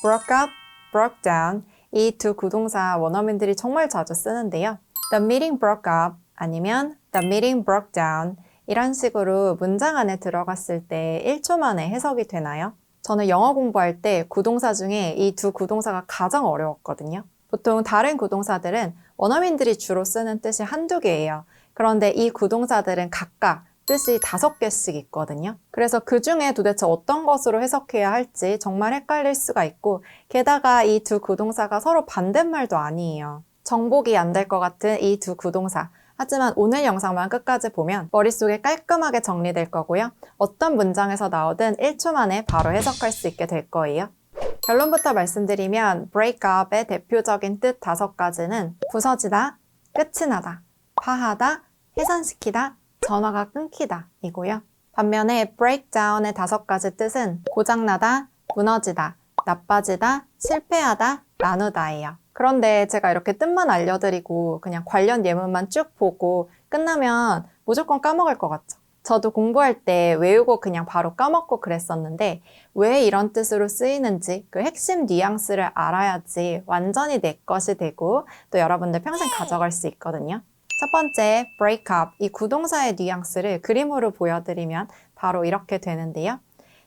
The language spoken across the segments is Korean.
broke up, broke down 이 두 구동사 원어민들이 정말 자주 쓰는데요. The meeting broke up 아니면 The meeting broke down 이런 식으로 문장 안에 들어갔을 때 1초 만에 해석이 되나요? 저는 영어 공부할 때 구동사 중에 이 두 구동사가 가장 어려웠거든요. 보통 다른 구동사들은 원어민들이 주로 쓰는 뜻이 한두 개예요. 그런데 이 구동사들은 각각 뜻이 5개씩 있거든요. 그래서 그 중에 도대체 어떤 것으로 해석해야 할지 정말 헷갈릴 수가 있고 게다가 이 두 구동사가 서로 반대말도 아니에요. 정복이 안 될 것 같은 이 두 구동사. 하지만 오늘 영상만 끝까지 보면 머릿속에 깔끔하게 정리될 거고요. 어떤 문장에서 나오든 1초 만에 바로 해석할 수 있게 될 거예요. 결론부터 말씀드리면 break up의 대표적인 뜻 5가지는 부서지다, 끝이 나다, 파하다, 해산시키다, 전화가 끊기다 이고요. 반면에 break down의 5가지 뜻은 고장나다, 무너지다, 나빠지다, 실패하다, 나누다예요. 그런데 제가 이렇게 뜻만 알려드리고 그냥 관련 예문만 쭉 보고 끝나면 무조건 까먹을 것 같죠? 저도 공부할 때 외우고 그냥 바로 까먹고 그랬었는데 왜 이런 뜻으로 쓰이는지 그 핵심 뉘앙스를 알아야지 완전히 내 것이 되고 또 여러분들 평생 가져갈 수 있거든요. 첫 번째, break up. 이 구동사의 뉘앙스를 그림으로 보여드리면 바로 이렇게 되는데요.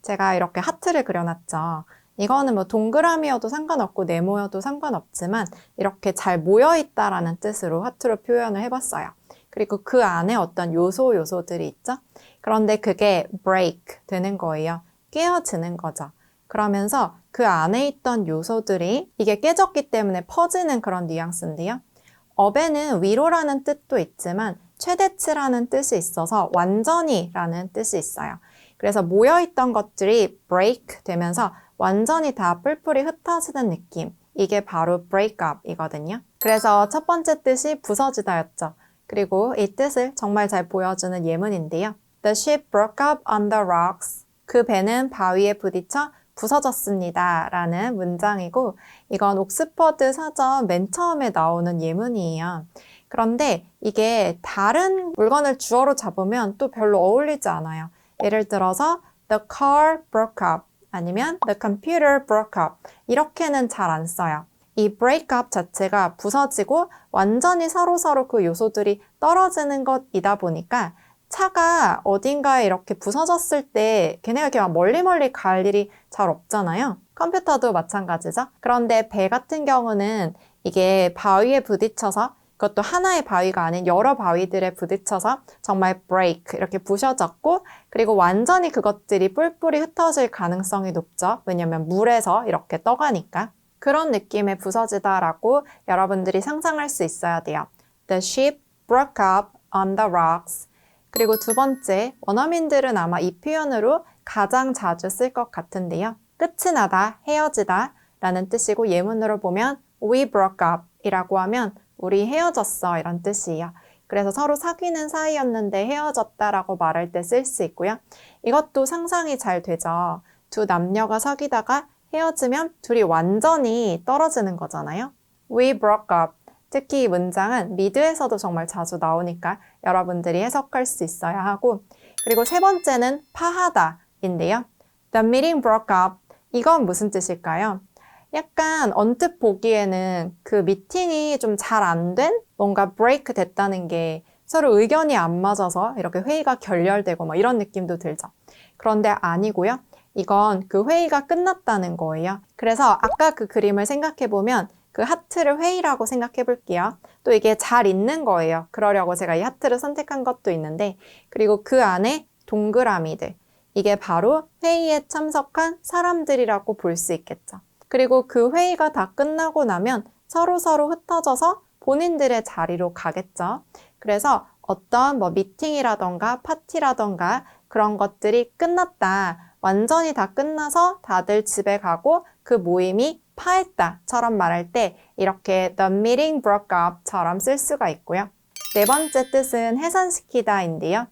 제가 이렇게 하트를 그려놨죠. 이거는 뭐 동그라미여도 상관없고 네모여도 상관없지만 이렇게 잘 모여있다라는 뜻으로 하트로 표현을 해봤어요. 그리고 그 안에 어떤 요소들이 있죠? 그런데 그게 break 되는 거예요. 깨어지는 거죠. 그러면서 그 안에 있던 요소들이 이게 깨졌기 때문에 퍼지는 그런 뉘앙스인데요. up에는 위로라는 뜻도 있지만 최대치라는 뜻이 있어서 완전히 라는 뜻이 있어요. 그래서 모여있던 것들이 break 되면서 완전히 다 뿔뿔이 흩어지는 느낌. 이게 바로 break up 이거든요. 그래서 첫 번째 뜻이 부서지다였죠. 그리고 이 뜻을 정말 잘 보여주는 예문인데요. The ship broke up on the rocks. 그 배는 바위에 부딪혀 부서졌습니다. 라는 문장이고 이건 옥스퍼드 사전 맨 처음에 나오는 예문이에요. 그런데 이게 다른 물건을 주어로 잡으면 또 별로 어울리지 않아요. 예를 들어서 The car broke up 아니면 The computer broke up 이렇게는 잘 안 써요. 이 break up 자체가 부서지고 완전히 서로 그 요소들이 떨어지는 것이다 보니까 차가 어딘가에 이렇게 부서졌을 때 걔네가 이렇게 막 멀리 갈 일이 잘 없잖아요. 컴퓨터도 마찬가지죠. 그런데 배 같은 경우는 이게 바위에 부딪혀서 그것도 하나의 바위가 아닌 여러 바위들에 부딪혀서 정말 break 이렇게 부셔졌고 그리고 완전히 그것들이 뿔뿔이 흩어질 가능성이 높죠. 왜냐면 물에서 이렇게 떠가니까. 그런 느낌의 부서지다라고 여러분들이 상상할 수 있어야 돼요. The ship broke up on the rocks. 그리고 두 번째, 원어민들은 아마 이 표현으로 가장 자주 쓸 것 같은데요. 끝이 나다, 헤어지다 라는 뜻이고 예문으로 보면 We broke up 이라고 하면 우리 헤어졌어 이런 뜻이에요. 그래서 서로 사귀는 사이였는데 헤어졌다라고 말할 때 쓸 수 있고요. 이것도 상상이 잘 되죠. 두 남녀가 사귀다가 헤어지면 둘이 완전히 떨어지는 거잖아요. We broke up. 특히 이 문장은 미드에서도 정말 자주 나오니까 여러분들이 해석할 수 있어야 하고 그리고 세 번째는 파하다인데요. The meeting broke up. 이건 무슨 뜻일까요? 약간 언뜻 보기에는 그 미팅이 좀 잘 안 된? 뭔가 break 됐다는 게 서로 의견이 안 맞아서 이렇게 회의가 결렬되고 뭐 이런 느낌도 들죠. 그런데 아니고요. 이건 그 회의가 끝났다는 거예요. 그래서 아까 그 그림을 생각해보면 그 하트를 회의라고 생각해 볼게요. 또 이게 잘 있는 거예요. 그러려고 제가 이 하트를 선택한 것도 있는데 그리고 그 안에 동그라미들. 이게 바로 회의에 참석한 사람들이라고 볼 수 있겠죠. 그리고 그 회의가 다 끝나고 나면 서로 흩어져서 본인들의 자리로 가겠죠. 그래서 어떤 뭐 미팅이라던가 파티라던가 그런 것들이 끝났다. 완전히 다 끝나서 다들 집에 가고 그 모임이 파했다처럼 말할 때 이렇게 The meeting broke up처럼 쓸 수가 있고요. 네 번째 뜻은 해산시키다인데요.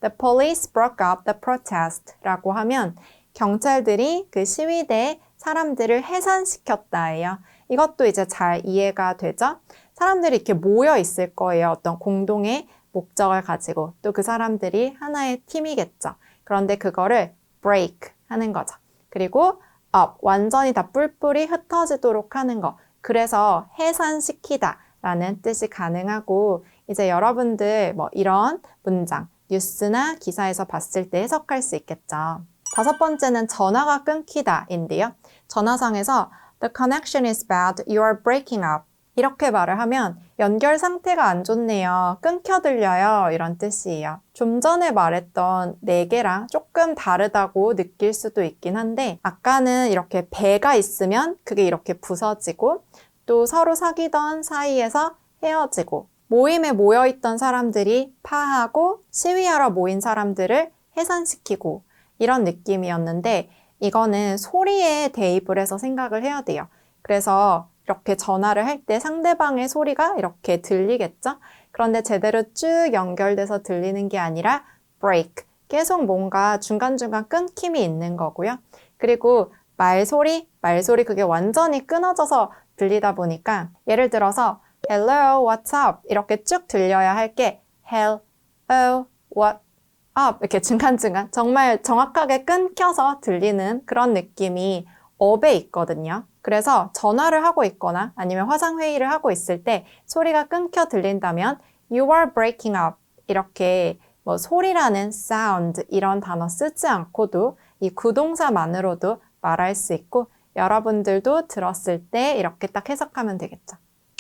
The police broke up the protest라고 하면 경찰들이 그 시위대에 사람들을 해산시켰다예요. 이것도 이제 잘 이해가 되죠? 사람들이 이렇게 모여 있을 거예요. 어떤 공동의 목적을 가지고 또 그 사람들이 하나의 팀이겠죠. 그런데 그거를 break 하는 거죠. 그리고 up, 완전히 다 뿔뿔이 흩어지도록 하는 거. 그래서 해산시키다 라는 뜻이 가능하고 이제 여러분들 뭐 이런 문장, 뉴스나 기사에서 봤을 때 해석할 수 있겠죠. 다섯 번째는 전화가 끊기다인데요. 전화상에서 The connection is bad, you are breaking up. 이렇게 말을 하면 연결 상태가 안 좋네요. 끊겨 들려요. 이런 뜻이에요. 좀 전에 말했던 네 개랑 조금 다르다고 느낄 수도 있긴 한데 아까는 이렇게 배가 있으면 그게 이렇게 부서지고 또 서로 사귀던 사이에서 헤어지고 모임에 모여있던 사람들이 파하고 시위하러 모인 사람들을 해산시키고 이런 느낌이었는데 이거는 소리에 대입을 해서 생각을 해야 돼요. 그래서 이렇게 전화를 할 때 상대방의 소리가 이렇게 들리겠죠? 그런데 제대로 쭉 연결돼서 들리는 게 아니라 break, 계속 뭔가 중간중간 끊김이 있는 거고요. 그리고 말소리 그게 완전히 끊어져서 들리다 보니까 예를 들어서 hello, what's up 이렇게 쭉 들려야 할 게 hello, what up 이렇게 중간중간 정말 정확하게 끊겨서 들리는 그런 느낌이 업에 있거든요. 그래서 전화를 하고 있거나 아니면 화상회의를 하고 있을 때 소리가 끊겨 들린다면 you are breaking up 이렇게 뭐 소리라는 sound 이런 단어 쓰지 않고도 이 구동사만으로도 말할 수 있고 여러분들도 들었을 때 이렇게 딱 해석하면 되겠죠.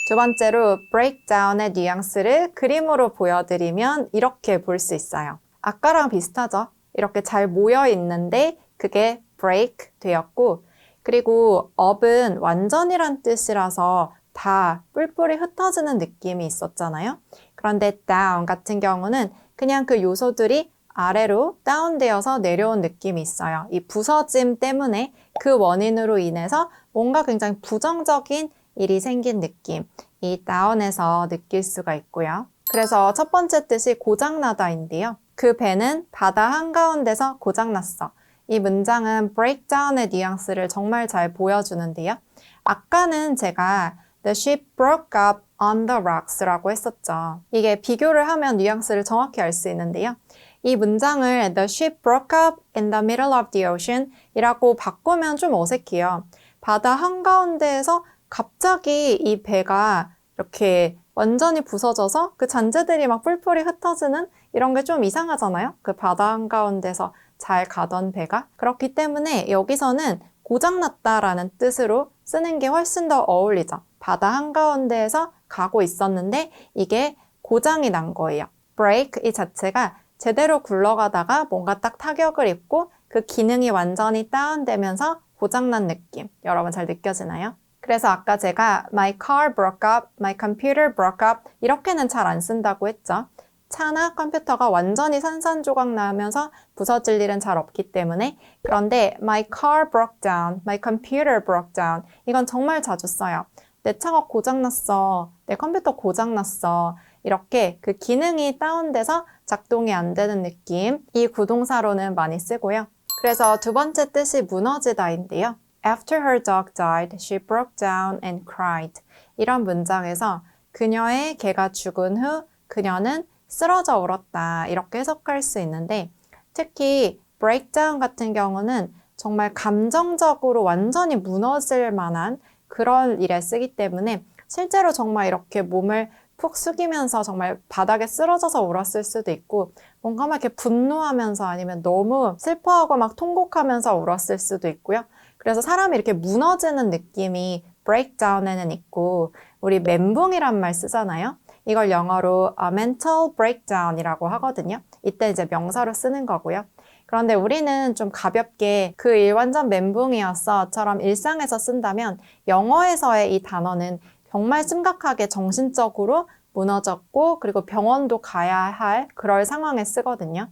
두 번째로 breakdown의 뉘앙스를 그림으로 보여드리면 이렇게 볼 수 있어요. 아까랑 비슷하죠? 이렇게 잘 모여 있는데 그게 break 되었고 그리고 up은 완전이란 뜻이라서 다 뿔뿔이 흩어지는 느낌이 있었잖아요. 그런데 down 같은 경우는 그냥 그 요소들이 아래로 다운되어서 내려온 느낌이 있어요. 이 부서짐 때문에 그 원인으로 인해서 뭔가 굉장히 부정적인 일이 생긴 느낌, 이 다운에서 느낄 수가 있고요. 그래서 첫 번째 뜻이 고장나다인데요. 그 배는 바다 한가운데서 고장났어. 이 문장은 breakdown의 뉘앙스를 정말 잘 보여주는데요. 아까는 제가 The ship broke up on the rocks 라고 했었죠. 이게 비교를 하면 뉘앙스를 정확히 알 수 있는데요. 이 문장을 The ship broke up in the middle of the ocean 이라고 바꾸면 좀 어색해요. 바다 한가운데에서 갑자기 이 배가 이렇게 완전히 부서져서 그 잔재들이 막 뿔뿔이 흩어지는 이런 게 좀 이상하잖아요. 그 바다 한가운데서 잘 가던 배가. 그렇기 때문에 여기서는 고장났다라는 뜻으로 쓰는 게 훨씬 더 어울리죠. 바다 한가운데에서 가고 있었는데 이게 고장이 난 거예요. break 이 자체가 제대로 굴러가다가 뭔가 딱 타격을 입고 그 기능이 완전히 다운되면서 고장난 느낌. 여러분 잘 느껴지나요? 그래서 아까 제가 my car broke up, my computer broke up 이렇게는 잘 안 쓴다고 했죠. 차나 컴퓨터가 완전히 산산조각 나면서 부서질 일은 잘 없기 때문에 그런데 my car broke down, my computer broke down 이건 정말 자주 써요. 내 차가 고장났어, 내 컴퓨터 고장났어 이렇게 그 기능이 다운돼서 작동이 안 되는 느낌 이 구동사로는 많이 쓰고요. 그래서 두 번째 뜻이 무너지다인데요. After her dog died, she broke down and cried. 이런 문장에서 그녀의 개가 죽은 후 그녀는 쓰러져 울었다. 이렇게 해석할 수 있는데 특히 breakdown 같은 경우는 정말 감정적으로 완전히 무너질 만한 그런 일에 쓰기 때문에 실제로 정말 이렇게 몸을 푹 숙이면서 정말 바닥에 쓰러져서 울었을 수도 있고 뭔가 막 이렇게 분노하면서 아니면 너무 슬퍼하고 막 통곡하면서 울었을 수도 있고요. 그래서 사람이 이렇게 무너지는 느낌이 breakdown에는 있고 우리 멘붕이란 말 쓰잖아요. 이걸 영어로 mental breakdown이라고 하거든요. 이때 이제 명사로 쓰는 거고요. 그런데 우리는 좀 가볍게 그 일 완전 멘붕이었어처럼 일상에서 쓴다면 영어에서의 이 단어는 정말 심각하게 정신적으로 무너졌고 그리고 병원도 가야 할 그럴 상황에 쓰거든요.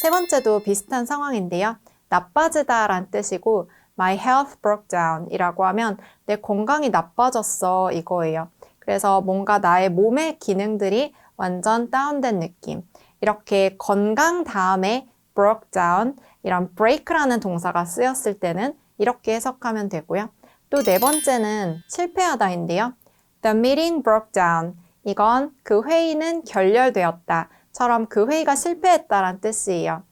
세 번째도 비슷한 상황인데요. 나빠지다란 뜻이고 My health broke down 이라고 하면 내 건강이 나빠졌어 이거예요. 그래서 뭔가 나의 몸의 기능들이 완전 다운된 느낌. 이렇게 건강 다음에 broke down 이런 break라는 동사가 쓰였을 때는 이렇게 해석하면 되고요. 또 네 번째는 실패하다인데요. The meeting broke down. 이건 그 회의는 결렬되었다. 처럼 그 회의가 실패했다란 뜻이에요.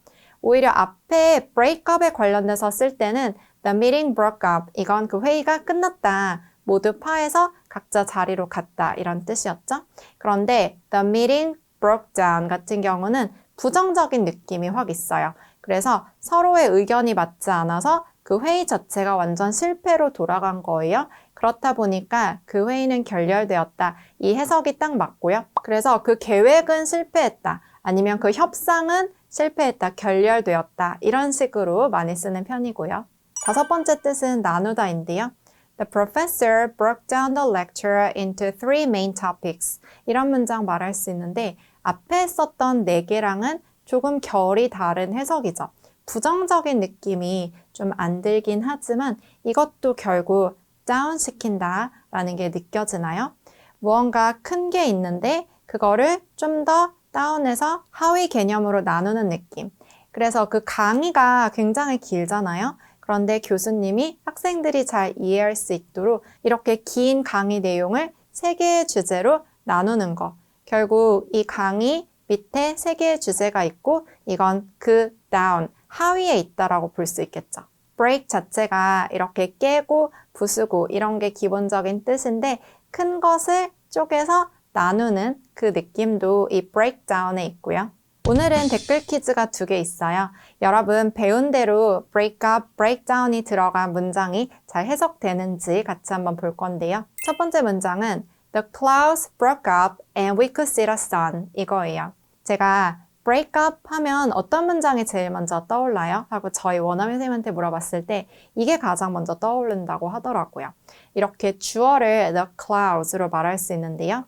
오히려 앞에 break up에 관련돼서 쓸 때는 The meeting broke up. 이건 그 회의가 끝났다. 모두 파해서 각자 자리로 갔다. 이런 뜻이었죠. 그런데 the meeting broke down 같은 경우는 부정적인 느낌이 확 있어요. 그래서 서로의 의견이 맞지 않아서 그 회의 자체가 완전 실패로 돌아간 거예요. 그렇다 보니까 그 회의는 결렬되었다. 이 해석이 딱 맞고요. 그래서 그 계획은 실패했다. 아니면 그 협상은 실패했다, 결렬되었다. 이런 식으로 많이 쓰는 편이고요. 다섯 번째 뜻은 나누다인데요. The professor broke down the lecture into three main topics. 이런 문장 말할 수 있는데 앞에 썼던 네 개랑은 조금 결이 다른 해석이죠. 부정적인 느낌이 좀 안 들긴 하지만 이것도 결국 다운 시킨다 라는 게 느껴지나요? 무언가 큰 게 있는데 그거를 좀 더 다운해서 하위 개념으로 나누는 느낌. 그래서 그 강의가 굉장히 길잖아요. 그런데 교수님이 학생들이 잘 이해할 수 있도록 이렇게 긴 강의 내용을 세 개의 주제로 나누는 거. 결국 이 강의 밑에 세 개의 주제가 있고 이건 그 다운, 하위에 있다라고 볼 수 있겠죠. break 자체가 이렇게 깨고 부수고 이런 게 기본적인 뜻인데 큰 것을 쪼개서 나누는 그 느낌도 이 breakdown에 있고요. 오늘은 댓글 퀴즈가 2개 있어요. 여러분 배운 대로 break up, breakdown이 들어간 문장이 잘 해석되는지 같이 한번 볼 건데요. 첫 번째 문장은 The clouds broke up and we could see the sun 이거예요. 제가 break up 하면 어떤 문장이 제일 먼저 떠올라요? 하고 저희 원어민 선생님한테 물어봤을 때 이게 가장 먼저 떠오른다고 하더라고요. 이렇게 주어를 the clouds로 말할 수 있는데요.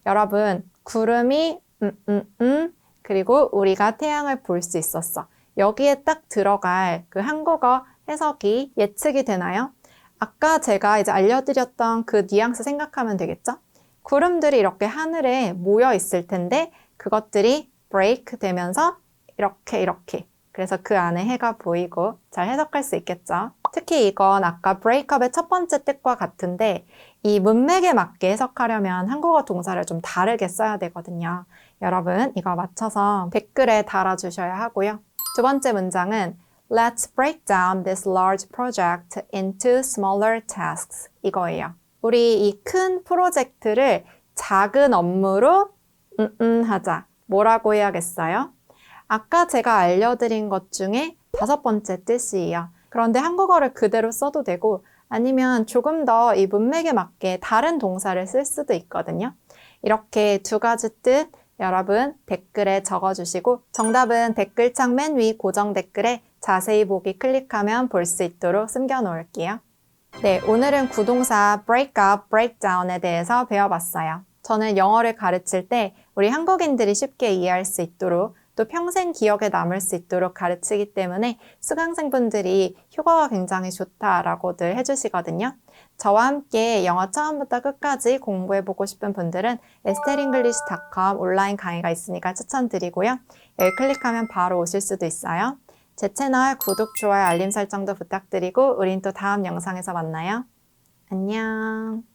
여러분 구름이 그리고 우리가 태양을 볼 수 있었어. 여기에 딱 들어갈 그 한국어 해석이 예측이 되나요? 아까 제가 이제 알려드렸던 그 뉘앙스 생각하면 되겠죠? 구름들이 이렇게 하늘에 모여 있을 텐데 그것들이 break 되면서 이렇게 그래서 그 안에 해가 보이고 잘 해석할 수 있겠죠. 특히 이건 아까 break up의 첫 번째 뜻과 같은데 이 문맥에 맞게 해석하려면 한국어 동사를 좀 다르게 써야 되거든요. 여러분 이거 맞춰서 댓글에 달아주셔야 하고요. 두 번째 문장은 Let's break down this large project into smaller tasks 이거예요. 우리 이 큰 프로젝트를 작은 업무로 하자. 뭐라고 해야겠어요? 아까 제가 알려드린 것 중에 5번째 뜻이에요. 그런데 한국어를 그대로 써도 되고 아니면 조금 더 이 문맥에 맞게 다른 동사를 쓸 수도 있거든요. 이렇게 2가지 뜻 여러분 댓글에 적어주시고 정답은 댓글창 맨 위 고정 댓글에 자세히 보기 클릭하면 볼 수 있도록 숨겨놓을게요. 네, 오늘은 구동사 break up, break down에 대해서 배워봤어요. 저는 영어를 가르칠 때 우리 한국인들이 쉽게 이해할 수 있도록 또 평생 기억에 남을 수 있도록 가르치기 때문에 수강생분들이 효과가 굉장히 좋다라고들 해주시거든요. 저와 함께 영어 처음부터 끝까지 공부해보고 싶은 분들은 estelenglish.com 온라인 강의가 있으니까 추천드리고요. 여기 클릭하면 바로 오실 수도 있어요. 제 채널 구독, 좋아요, 알림 설정도 부탁드리고 우린 또 다음 영상에서 만나요. 안녕.